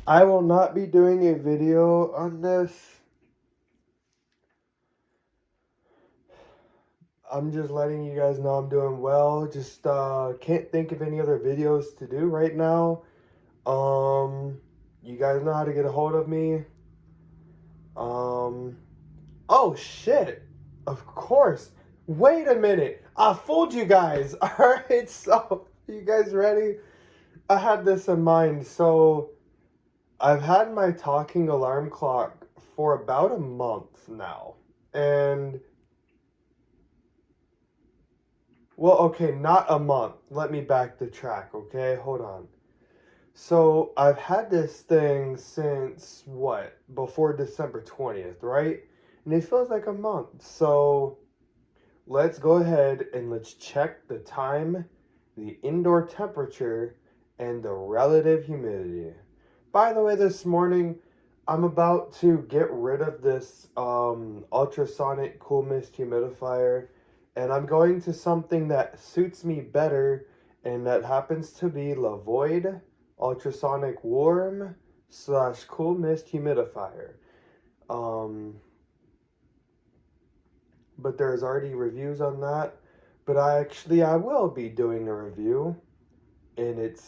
I will not be doing a video on this. I'm just letting you guys know I'm doing well. Just can't think of any other videos to do right now. You guys know how to get a hold of me. Oh shit. Of course. Wait a minute. I fooled you guys. Alright, so you guys ready? I had this in mind. So I've had my talking alarm clock for about a month now. And well, okay, not a month. Let me back the track, okay? Hold on. So I've had this thing since what? Before December 20th, right? And it feels like a month. So let's go ahead and let's check the time, the indoor temperature, and the relative humidity. By the way, this morning I'm about to get rid of this ultrasonic cool mist humidifier, and I'm going to something that suits me better, and that happens to be Lavoid ultrasonic warm / cool mist humidifier. But there's already reviews on that. But I will be doing a review, and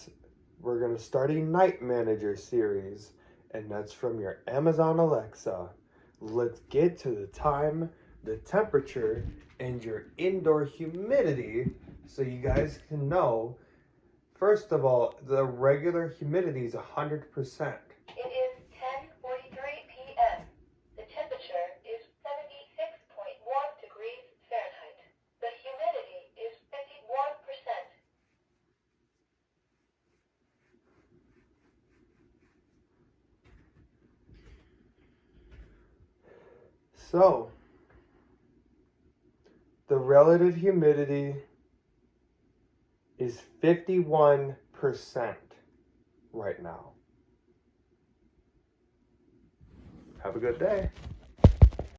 we're gonna start a night manager series, and that's from your Amazon Alexa. Let's get to the time, the temperature, and your indoor humidity, so you guys can know. First of all, the regular humidity is 100%. It is 10:43 p.m. The temperature is 76.1 degrees Fahrenheit. The humidity is 51%. So, the relative humidity is 51% right now. Have a good day.